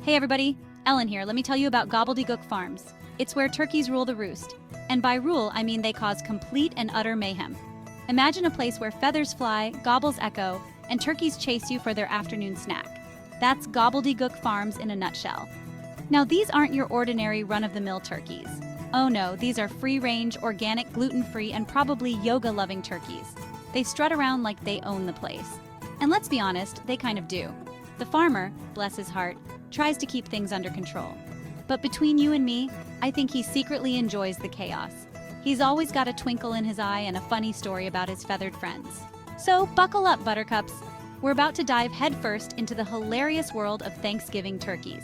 Hey everybody, Ellen here. Let me tell you about Gobbledygook Farms. It's where turkeys rule the roost. And by rule, I mean they cause complete and utter mayhem. Imagine a place where feathers fly, gobbles echo, and turkeys chase you for their afternoon snack. That's Gobbledygook Farms in a nutshell. Now these aren't your ordinary run-of-the-mill turkeys. Oh no, these are free-range, organic, gluten-free, and probably yoga-loving turkeys. They strut around like they own the place. And let's be honest, they kind of do. The farmer, bless his heart, tries to keep things under control. But between you and me, I think he secretly enjoys the chaos. He's always got a twinkle in his eye and a funny story about his feathered friends. So buckle up, buttercups. We're about to dive headfirst into the hilarious world of Thanksgiving turkeys.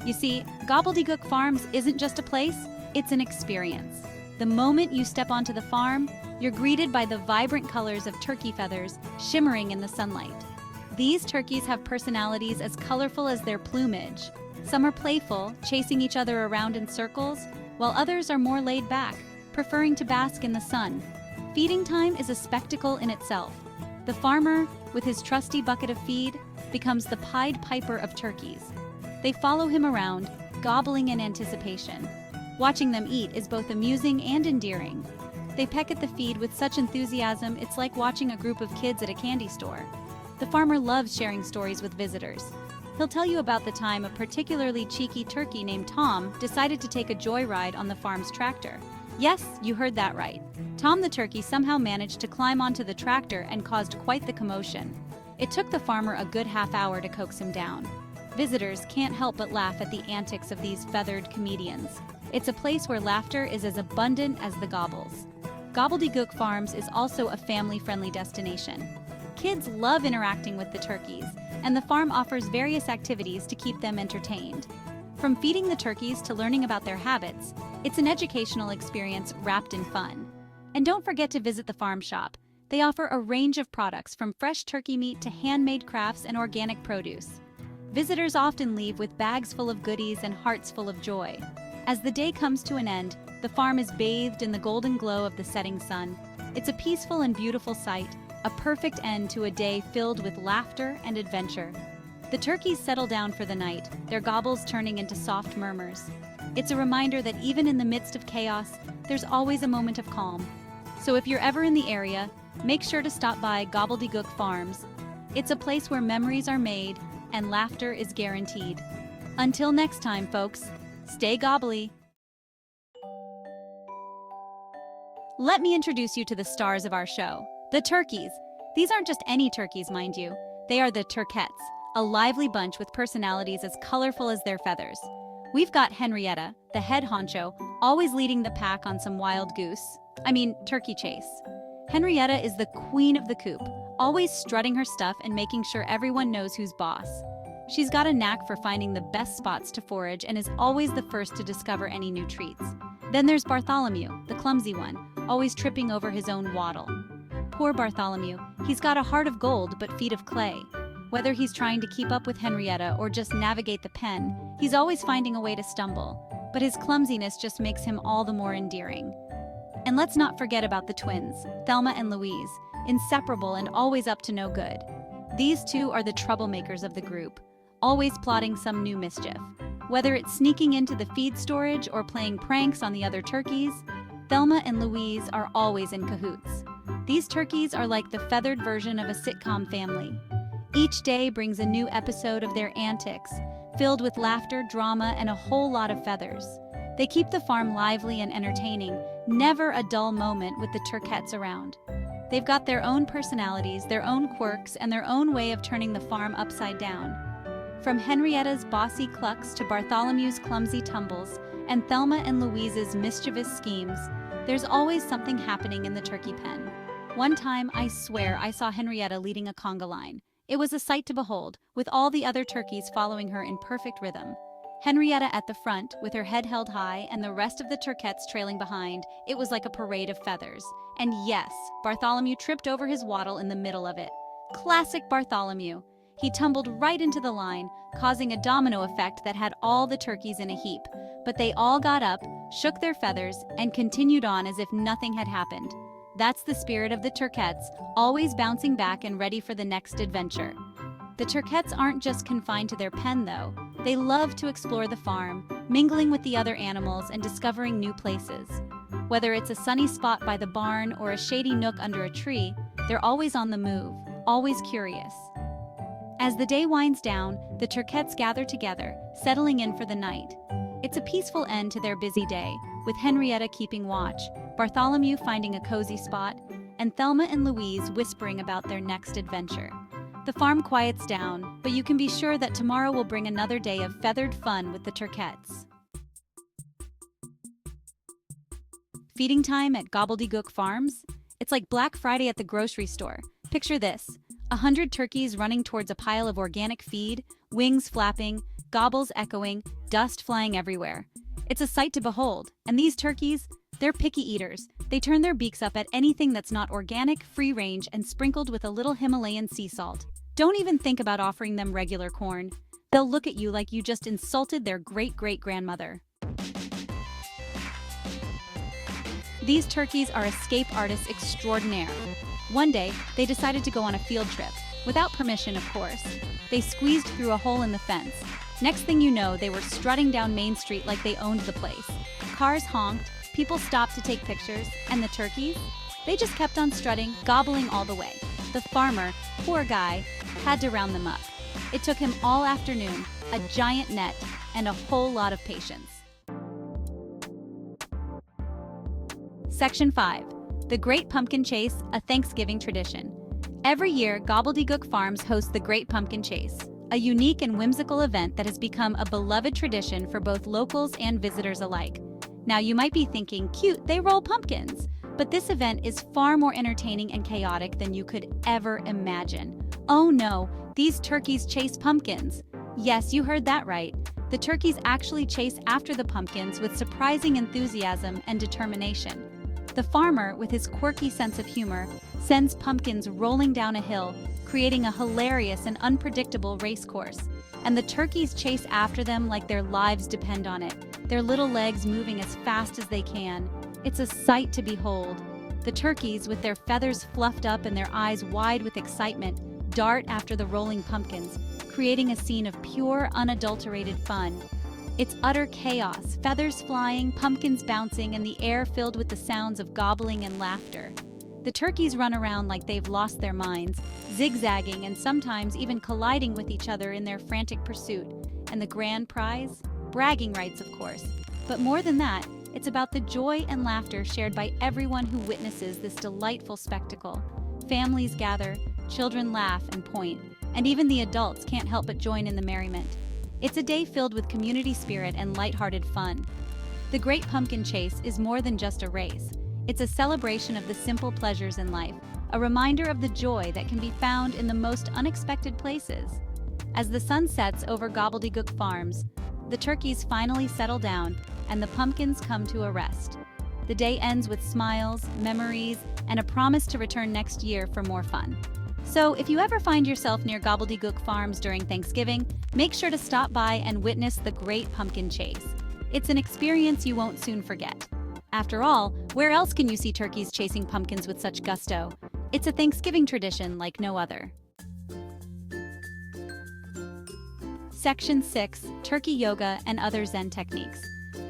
You see, Gobbledygook Farms isn't just a place, it's an experience. The moment you step onto the farm, you're greeted by the vibrant colors of turkey feathers shimmering in the sunlight. These turkeys have personalities as colorful as their plumage. Some are playful, chasing each other around in circles, while others are more laid back, preferring to bask in the sun. Feeding time is a spectacle in itself. The farmer, with his trusty bucket of feed, becomes the Pied Piper of turkeys. They follow him around, gobbling in anticipation. Watching them eat is both amusing and endearing. They peck at the feed with such enthusiasm it's like watching a group of kids at a candy store. The farmer loves sharing stories with visitors. He'll tell you about the time a particularly cheeky turkey named Tom decided to take a joyride on the farm's tractor. Yes, you heard that right. Tom the turkey somehow managed to climb onto the tractor and caused quite the commotion. It took the farmer a good half hour to coax him down. Visitors can't help but laugh at the antics of these feathered comedians. It's a place where laughter is as abundant as the gobbles. Gobbledygook Farms is also a family-friendly destination. Kids love interacting with the turkeys, and the farm offers various activities to keep them entertained. From feeding the turkeys to learning about their habits, it's an educational experience wrapped in fun. And don't forget to visit the farm shop. They offer a range of products from fresh turkey meat to handmade crafts and organic produce. Visitors often leave with bags full of goodies and hearts full of joy. As the day comes to an end, the farm is bathed in the golden glow of the setting sun. It's a peaceful and beautiful sight, a perfect end to a day filled with laughter and adventure. The turkeys settle down for the night, their gobbles turning into soft murmurs. It's a reminder that even in the midst of chaos, there's always a moment of calm. So if you're ever in the area, make sure to stop by Gobbledygook Farms. It's a place where memories are made and laughter is guaranteed. Until next time, folks, stay gobbly. Let me introduce you to the stars of our show, the turkeys. These aren't just any turkeys, mind you. They are the Turkettes, a lively bunch with personalities as colorful as their feathers. We've got Henrietta, the head honcho, always leading the pack on some wild turkey chase. Henrietta is the queen of the coop, always strutting her stuff and making sure everyone knows who's boss. She's got a knack for finding the best spots to forage and is always the first to discover any new treats. Then there's Bartholomew, the clumsy one, always tripping over his own waddle. Poor Bartholomew, he's got a heart of gold but feet of clay. Whether he's trying to keep up with Henrietta or just navigate the pen, he's always finding a way to stumble. But his clumsiness just makes him all the more endearing. And let's not forget about the twins, Thelma and Louise, inseparable and always up to no good. These two are the troublemakers of the group, always plotting some new mischief. Whether it's sneaking into the feed storage or playing pranks on the other turkeys, Thelma and Louise are always in cahoots. These turkeys are like the feathered version of a sitcom family. Each day brings a new episode of their antics, filled with laughter, drama, and a whole lot of feathers. They keep the farm lively and entertaining, never a dull moment with the Turkettes around. They've got their own personalities, their own quirks, and their own way of turning the farm upside down. From Henrietta's bossy clucks to Bartholomew's clumsy tumbles, and Thelma and Louise's mischievous schemes, there's always something happening in the turkey pen. One time, I swear I saw Henrietta leading a conga line. It was a sight to behold, with all the other turkeys following her in perfect rhythm. Henrietta at the front, with her head held high, and the rest of the Turkettes trailing behind. It was like a parade of feathers. And yes, Bartholomew tripped over his waddle in the middle of it. Classic Bartholomew. He tumbled right into the line, causing a domino effect that had all the turkeys in a heap. But they all got up, shook their feathers, and continued on as if nothing had happened. That's the spirit of the Turkettes, always bouncing back and ready for the next adventure. The Turkettes aren't just confined to their pen, though. They love to explore the farm, mingling with the other animals and discovering new places. Whether it's a sunny spot by the barn or a shady nook under a tree, they're always on the move, always curious. As the day winds down, the Turkettes gather together, settling in for the night. It's a peaceful end to their busy day, with Henrietta keeping watch, Bartholomew finding a cozy spot, and Thelma and Louise whispering about their next adventure. The farm quiets down, but you can be sure that tomorrow will bring another day of feathered fun with the Turkettes. Feeding time at Gobbledygook Farms? It's like Black Friday at the grocery store. Picture this: 100 turkeys running towards a pile of organic feed, wings flapping, gobbles echoing, dust flying everywhere. It's a sight to behold, and these turkeys, they're picky eaters. They turn their beaks up at anything that's not organic, free-range, and sprinkled with a little Himalayan sea salt. Don't even think about offering them regular corn. They'll look at you like you just insulted their great-great-grandmother. These turkeys are escape artists extraordinaire. One day, they decided to go on a field trip. Without permission, of course. They squeezed through a hole in the fence. Next thing you know, they were strutting down Main Street like they owned the place. Cars honked, people stopped to take pictures, and the turkeys? They just kept on strutting, gobbling all the way. The farmer, poor guy, had to round them up. It took him all afternoon, a giant net, and a whole lot of patience. Section 5. The Great Pumpkin Chase, a Thanksgiving tradition. Every year, Gobbledygook Farms hosts the Great Pumpkin Chase, a unique and whimsical event that has become a beloved tradition for both locals and visitors alike. Now, you might be thinking, cute, they roll pumpkins. But this event is far more entertaining and chaotic than you could ever imagine. Oh no, these turkeys chase pumpkins. Yes, you heard that right. The turkeys actually chase after the pumpkins with surprising enthusiasm and determination. The farmer, with his quirky sense of humor, sends pumpkins rolling down a hill, creating a hilarious and unpredictable race course. And the turkeys chase after them like their lives depend on it, their little legs moving as fast as they can. It's a sight to behold. The turkeys, with their feathers fluffed up and their eyes wide with excitement, dart after the rolling pumpkins, creating a scene of pure, unadulterated fun. It's utter chaos, feathers flying, pumpkins bouncing, and the air filled with the sounds of gobbling and laughter. The turkeys run around like they've lost their minds, zigzagging and sometimes even colliding with each other in their frantic pursuit. And the grand prize? Bragging rights, of course. But more than that, it's about the joy and laughter shared by everyone who witnesses this delightful spectacle. Families gather, children laugh and point, and even the adults can't help but join in the merriment. It's a day filled with community spirit and lighthearted fun. The Great Pumpkin Chase is more than just a race. It's a celebration of the simple pleasures in life, a reminder of the joy that can be found in the most unexpected places. As the sun sets over Gobbledygook Farms, the turkeys finally settle down and the pumpkins come to a rest. The day ends with smiles, memories, and a promise to return next year for more fun. So if you ever find yourself near Gobbledygook Farms during Thanksgiving, make sure to stop by and witness the Great Pumpkin Chase. It's an experience you won't soon forget. After all, where else can you see turkeys chasing pumpkins with such gusto? It's a Thanksgiving tradition like no other. Section 6. Turkey Yoga and Other Zen Techniques.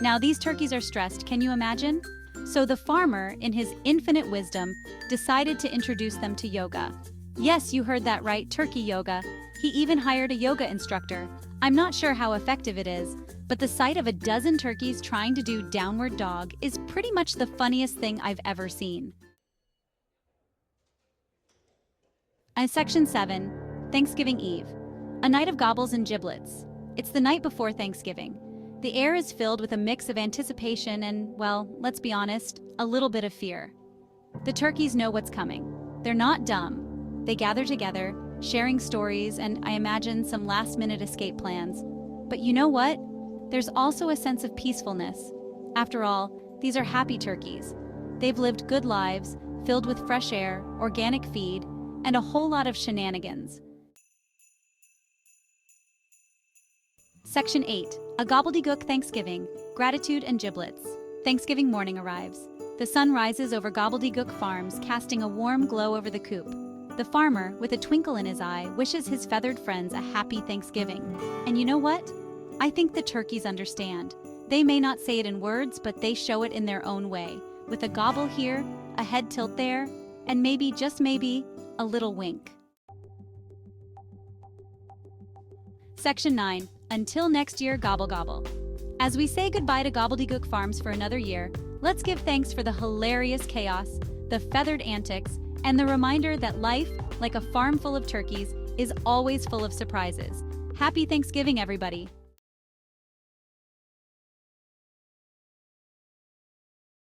Now these turkeys are stressed, can you imagine? So the farmer, in his infinite wisdom, decided to introduce them to yoga. Yes, you heard that right, turkey yoga. He even hired a yoga instructor. I'm not sure how effective it is, but the sight of a dozen turkeys trying to do downward dog is pretty much the funniest thing I've ever seen. And Section 7. Thanksgiving Eve. A night of gobbles and giblets. It's the night before Thanksgiving. The air is filled with a mix of anticipation and, well, let's be honest, a little bit of fear. The turkeys know what's coming. They're not dumb. They gather together, sharing stories and, I imagine, some last-minute escape plans. But you know what? There's also a sense of peacefulness. After all, these are happy turkeys. They've lived good lives, filled with fresh air, organic feed, and a whole lot of shenanigans. Section 8. A Gobbledygook Thanksgiving, Gratitude and Giblets. Thanksgiving morning arrives. The sun rises over Gobbledygook Farms, casting a warm glow over the coop. The farmer, with a twinkle in his eye, wishes his feathered friends a happy Thanksgiving. And you know what? I think the turkeys understand. They may not say it in words, but they show it in their own way, with a gobble here, a head tilt there, and maybe, just maybe, a little wink. Section 9. Until next year, gobble gobble. As we say goodbye to Gobbledygook Farms for another year, let's give thanks for the hilarious chaos, the feathered antics, and the reminder that life, like a farm full of turkeys, is always full of surprises. Happy Thanksgiving, everybody!